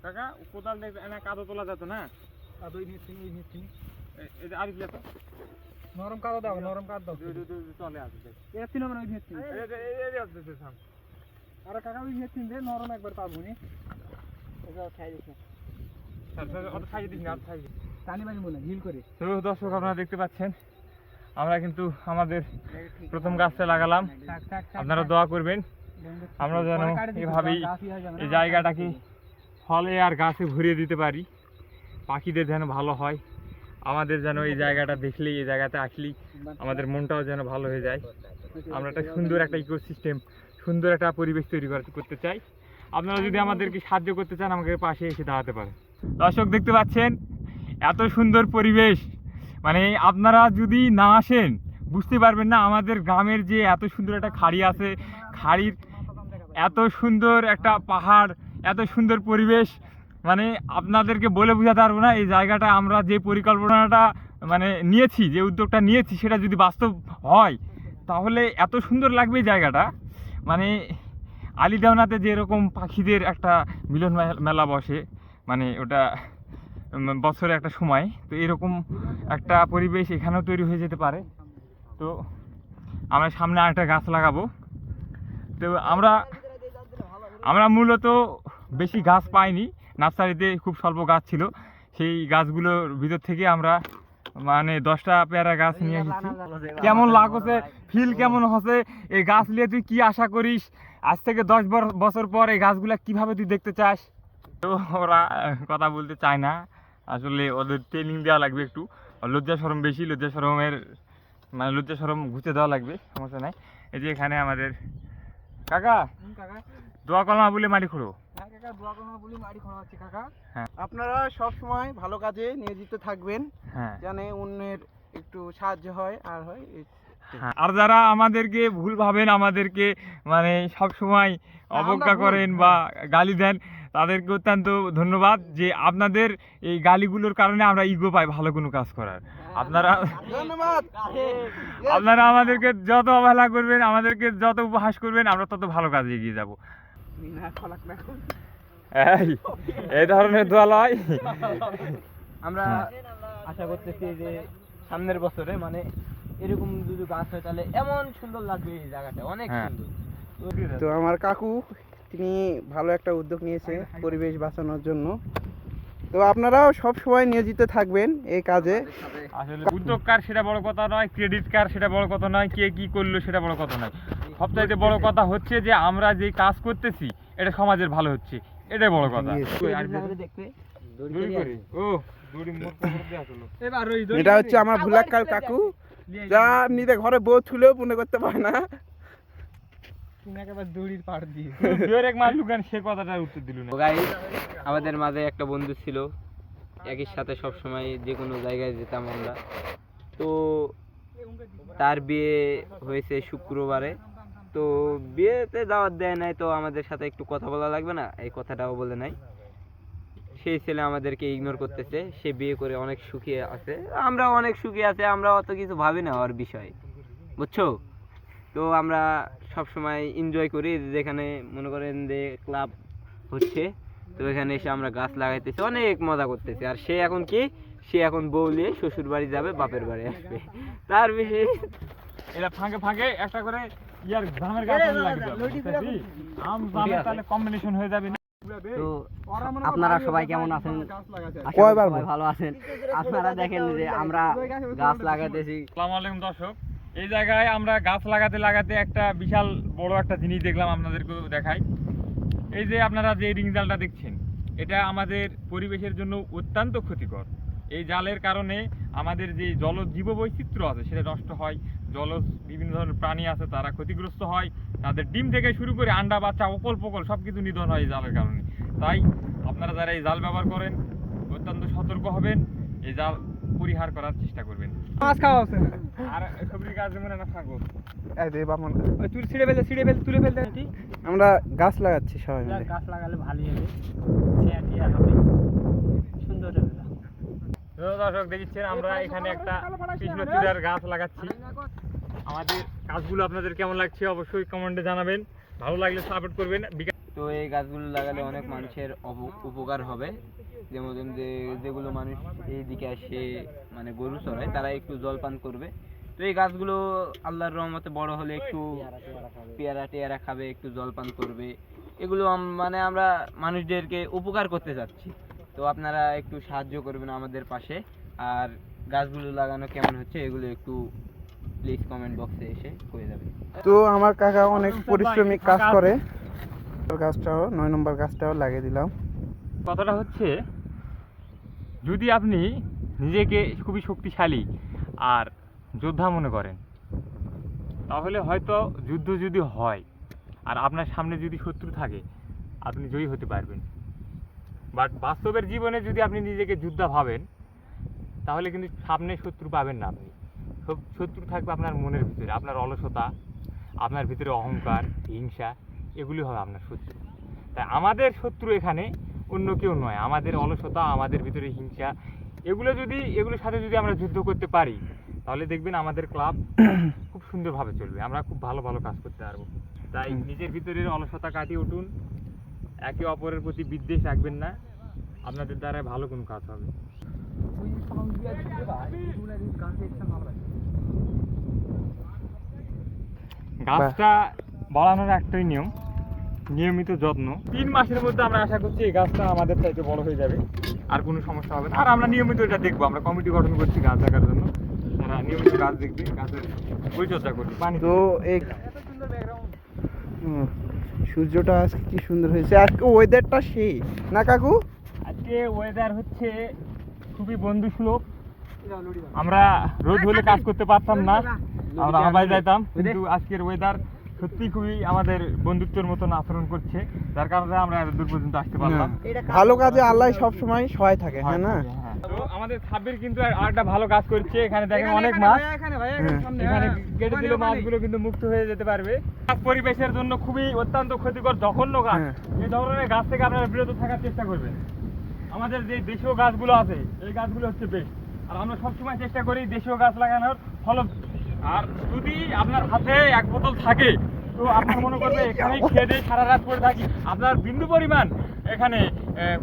কাকা কোদাল দিয়ে এনে কাদো তোলা যেত না? কাদো নিচ্ছি এই যে আরিফ লেতো নরম কাদো দাও, নরম কাদো দাও। চলে আসবে এসছি না মানে ওই নিচ্ছি। এই আসতেছে সাম। আরে কাকা ওই নিচ্ছি যে নরম একবার পাবো নি। এটাও খাই দিছ না। স্যার অত খাই দিস না, খাই দিস। টানি বানি বলে ঢিল করে। তো দর্শক আপনারা দেখতে পাচ্ছেন আমরা কিন্তু আমাদের প্রথম গাছটা লাগালাম। আপনারা দোয়া করবেন আমরা যেন এভাবেই এই জায়গাটাকে ফলে আর গাছে ভরিয়ে দিতে পারি, পাখিদের যেন ভালো হয়, আমাদের যেন এই জায়গাটা দেখলেই এই জায়গাতে আসলেই আমাদের মনটাও যেন ভালো হয়ে যায়। আমরা একটা সুন্দর একটা ইকোসিস্টেম, সুন্দর একটা পরিবেশ তৈরি করতে চাই। আপনারা যদি আমাদেরকে সাহায্য করতে চান আমাদের পাশে এসে দাঁড়াতে পারেন। দর্শক দেখতে পাচ্ছেন এত সুন্দর পরিবেশ, মানে আপনারা যদি না আসেন বুঝতে পারবেন না আমাদের গ্রামের যে এত সুন্দর একটা খাড়ি আছে, খাড়ির এত সুন্দর একটা পাহাড়, এত সুন্দর পরিবেশ, মানে আপনাদেরকে বলে বোঝাতে পারবো না। এই জায়গাটা আমরা যে পরিকল্পনাটা মানে নিয়েছি, যে উদ্যোগটা নিয়েছি, সেটা যদি বাস্তব হয় তাহলে এত সুন্দর লাগবে এই জায়গাটা। মানে আলীদেওনাতে যেরকম পাখিদের একটা মিলন মেলা বসে, মানে ওটা বছরে একটা সময়, তো এরকম একটা পরিবেশ এখানেও তৈরি হয়ে যেতে পারে। তো আমরা সামনে আরেকটা গাছ লাগাবো। তো আমরা মূলত বেশি গাছ পাইনি, নার্সারিতে খুব স্বল্প গাছ ছিল, সেই গাছগুলোর ভিতর থেকে আমরা মানে 10টা পেয়ারা গাছ নিয়ে এসেছি। কেমন লাগছে, ফিল কেমন হচ্ছে এই গাছ নিয়ে, তুই কি আশা করিস আজ থেকে 10 বছর পর এই গাছগুলা কিভাবে তুই দেখতে চাস? তো ওরা কথা বলতে চায় না, আসলে ওদের ট্রেনিং দেওয়া লাগবে একটু, লজ্জা শরম বেশি, লজ্জা শরম ঘুচে দেওয়া লাগবে, সমস্যা নাই। এই যে এখানে আমাদের কাকা দোয়া কলমা বলে মাটি খোঁড়ো। আপনারা সব সময় ভালো কাজে নিয়োজিত থাকবেন, হ্যাঁ, জানে অন্যের একটু সাহায্য হয় আর হয়। আর যারা আমাদেরকে ভুল ভাবেন, আমাদেরকে মানে সব সময় অবজ্ঞা করেন বা গালি দেন, তাদেরকে অত্যন্ত ধন্যবাদ যে আপনাদের এই গালিগুলোর কারণে আমরা ইগো পাই ভালো কোনো কাজ করার। আপনারা আমাদেরকে যত অবহেলা করবেন, আমাদেরকে যত উপহাস করবেন, আমরা তত ভালো কাজে এগিয়ে যাব। এই ধরনের দোয়া লয়। আমরা আশা করতেছি যে সামনের বছরে মানে এরকম যদি গাছ হয় তাহলে এমন সুন্দর লাগবে এই জায়গাটা, অনেক সুন্দর। তো আমার কাকু তিনি ভালো একটা উদ্যোগ নিয়েছে পরিবেশ বাঁচানোর জন্য। তো আপনারাও সব সময় নিয়োজিত থাকবেন এই কাজে। আসলে উদ্যোগ কার সেটা বড় কথা নয়, ক্রেডিট কার সেটা বড় কথা নয়, কে কি করলো সেটা বড় কথা নয়। সবচাইতে বড় কথা হচ্ছে যে আমরা যে কাজ করতেছি এটা সমাজের ভালো হচ্ছে, এটাই বড় কথা। এটা হচ্ছে আমার ভুলাক্কার কাকু, যা নিজে ঘরে বউ ছুলেও মনে করতে পারে না। আমাদের মাঝে একটা বন্ধু ছিল, একই সাথে সব সময় যে কোনো জায়গায় যেতাম আমরা। তো তার বিয়ে হয়েছে শুক্রবারে, তো বিয়েতে দাওয়াত দেয় নাই, তো আমাদের সাথে একটু কথা বলা লাগবে না, এই কথাটাও বলে নাই। সেই ছেলে আমাদেরকে ইগনোর করতেছে, সে বিয়ে করে অনেক সুখী আছে, আমরা অনেক সুখী আছে, আমরা অত কিছু ভাবি না ওর বিষয়, বুঝছো? তো আমরা সব সময় এনজয় করি, যেখানে মনে করেন যে ক্লাব হচ্ছে, তো এখানে এসে আমরা গাছ লাগাইতেছি, অনেক মজা করতেছি। আর সে এখন কি, সে এখন বউ নিয়ে শ্বশুর বাড়ি যাবে, বাপের বাড়ি আসবে, তার বেশি এটা ফাঁকে ফাঁকে একটা করে ইয়ার ধানের গাছ লাগিয়ে দাও, আম জামের তাহলে কম্বিনেশন হয়ে যাবে না। তো আপনারা সবাই কেমন আছেন? সবাই ভালো আছেন। আপনারা দেখেন যে আমরা গাছ লাগাতেছি। আসসালামু আলাইকুম দর্শক, এই জায়গায় আমরা গাছ লাগাতে লাগাতে একটা বিশাল বড় একটা জিনিস দেখলাম, আপনাদেরকেও দেখাই। এই যে আপনারা যে রিং জালটা দেখছেন, এটা আমাদের পরিবেশের জন্য অত্যন্ত ক্ষতিকর। এই জালের কারণে আমাদের যে জলজ জীববৈচিত্র্য আছে সেটা নষ্ট হয়, জলজ বিভিন্ন ধরনের প্রাণী আছে তারা ক্ষতিগ্রস্ত হয়, তাদের ডিম থেকে শুরু করে আন্ডা বাচ্চা অকল পকল সব কিছু নিধন হয় এই জালের কারণে। তাই আপনারা যারা এই জাল ব্যবহার করেন অত্যন্ত সতর্ক হবেন, এই জাল পরিহার করার চেষ্টা করবেন। মাছ খাওয়া আছে আর সবরি গাছ মনে না থাকো, তুই ছিঁড়ে তুলে ফেলতে। আমরা গাছ লাগাচ্ছি সবাই মিলে। গাছ লাগালে ভালোই হবে, সুন্দর হবে। দর্শক দেখছেন আমরা এখানে একটা কৃষ্ণচূড়ার গাছ লাগাচ্ছি। আমাদের কাজগুলো আপনাদের কেমন লাগছে অবশ্যই কমেন্টে জানাবেন, ভালো লাগলে সাপোর্ট করবেন। তো এই গাছগুলো লাগালে অনেক মানুষের উপকার হবে। যেমন যেগুলো মানুষ এইদিকে আসে মানে গরু চড়ায়, তারা একটু জল পান করবে। তো এই গাছগুলো আল্লাহর রহমতে বড় হলে একটু পেয়ারা টেয়ারা খাবে, একটু জল পান করবে। এগুলো মানে আমরা মানুষদেরকে উপকার করতে যাচ্ছি। তো আপনারা একটু সাহায্য করবেন আমাদের পাশে। আর গাছগুলো লাগানো কেমন হচ্ছে এগুলো একটু প্লিজ কমেন্ট বক্সে এসে করে যাবেন। তো আমার কাকা অনেক পরিশ্রমিক কাজ করে, গাছটাও 9 নম্বর গাছটাও লাগিয়ে দিলাম। কথাটা হচ্ছে, যদি আপনি নিজেকে খুবই শক্তিশালী আর যোদ্ধা মনে করেন, তাহলে হয়তো যুদ্ধ যদি হয় আর আপনার সামনে যদি শত্রু থাকে, আপনি জয়ী হতে পারবেন। বাট বাস্তবের জীবনে যদি আপনি নিজেকে যোদ্ধা ভাবেন, তাহলে কিন্তু সামনে শত্রু পাবেন না। আপনি শত্রু থাকবে আপনার মনের ভিতরে, আপনার অলসতা, আপনার ভিতরে অহংকার, হিংসা, এগুলি হবে আপনার শত্রু। তাই আমাদের শত্রু এখানে অন্য কেউ নয়, আমাদের অলসতা, আমাদের ভিতরে হিংসা, এগুলোর সাথে যদি আমরা যুদ্ধ করতে পারি, তাহলে দেখবেন আমাদের ক্লাব খুব সুন্দরভাবে চলবে, আমরা খুব ভালো ভালো কাজ করতে পারবো। তাই নিজের ভিতরের অলসতা কাটিয়ে উঠুন, একে অপরের প্রতি বিদ্বেষ রাখবেন না, আপনাদের দ্বারা ভালো কোনো কাজ হবে। গাছটা বাড়ানোর একটাই নিয়ম, নিয়মিত যত্ন। 3 মাসের মধ্যে আমরা আশা করছি এই গাছটা আমাদের চাইতে বড় হয়ে যাবে, আর কোনো সমস্যা হবে না। আর আমরা নিয়মিত এটা দেখবো, আমরা কমিটি গঠন করছি গাছ দেখার জন্য, তারা নিয়মিত গাছ দেখবে, গাছের পরিচর্যা করবে, পানি। তো এই সূর্যটা আজকে কি সুন্দর হয়েছে, আজকে ওয়েদারটা সেই না কাকু? আজকে ওয়েদার হচ্ছে খুবই বন্ধুসুলভ। আমরা রোদ হলে কাজ করতে পারতাম না, আমরা হাবায় যাইতাম, কিন্তু আজকের ওয়েদার সত্যি খুবই আমাদের বন্ধুত্বের মতন আচরণ করছে, যার কারণে আমরা এত দূর পর্যন্ত আসতে পারলাম। ভালো কাজে আল্লাহ সব সময় সহায় থাকে, হ্যাঁ না? তো আমাদের সাব্বির কিন্তু আরেকটা ভালো কাজ করছে, এখানে দেখেন অনেক মাছ, এখানে কেটে দিলে মাছগুলো কিন্তু মুক্ত হয়ে যেতে পারবে। গাছ পরিবেশের জন্য খুবই অত্যন্ত ক্ষতিকর, জঘন্য গাছ। এই ধরনের গাছ থেকে আপনারা বিরত থাকার চেষ্টা করবেন। আমাদের যে দেশীয় গাছগুলো আছে, এই গাছগুলো হচ্ছে বেস্ট, আর আমরা সবসময় চেষ্টা করি দেশীয় গাছ লাগানোর ফল। আর যদি আপনার হাতে 1 বোতল থাকে, তো আপনার মনে করবে এখানেই খেয়ে দিয়ে সারা রাত পরে থাকি, আপনার বিন্দু পরিমাণ এখানে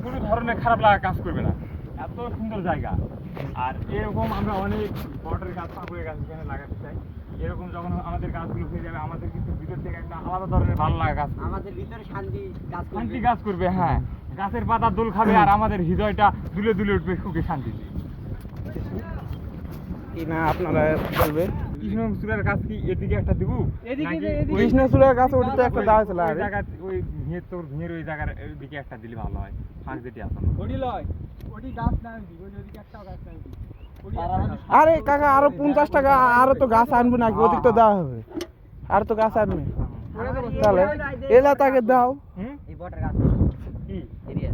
কোনো ধরনের খারাপ লাগা কাজ করবে না, এত সুন্দর জায়গা। আর এরকম আমরা অনেক বটের গাছ, পাকুড়ের গাছ এখানে লাগাতে চাই। এরকম যখন আমাদের গাছগুলো হয়ে যাবে, আমাদের কিন্তু ভিতর থেকে একটা আলাদা ধরনের ভালো লাগা কাজ করবে, আমাদের ভিতরে শান্তি কাজ করবে। হ্যাঁ, গাছের পাতা দোল খাবে আর আমাদের হৃদয়টা দুলে দুলে উঠবে সুখে শান্তিতে। কি না আপনারা বলবে? কৃষ্ণচূড়ার গাছ কি এদিকে একটা দিব? কৃষ্ণচূড়ার গাছ ওটা তো একটা দাঁড়ায় চলে, ওই জায়গা, ওই ভিড়ের ওই জায়গার দিকে একটা দিলে ভালো হয়, ফাঁক যেটি আছে। আরে কাকা আরো 50 টাকা আরো তো গাছ আনবো নাকি, ওদিক তো দেওয়া হবে, আর তো গাছ আনবে, তাহলে এলা তাকে দাও। এই বটের গাছ কি এরিয়া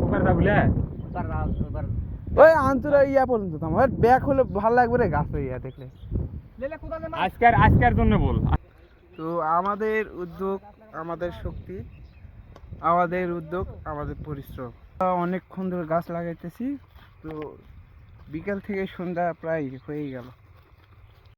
ওপার দা বলে ওই আন্তরা ইয়া পর্যন্ত দাম, ব্যাগ হলে ভালো লাগবে রে গাছ ইয়া দেখলে। আজকের জন্য বল। তো আমাদের উদ্যোগ, আমাদের শক্তি, আমাদের উদ্যোগ, আমাদের পরিশ্রম। অনেকক্ষণ ধরে গাছ লাগাইতেছি, তো বিকেল থেকে সন্ধ্যা প্রায় হয়েই গেল।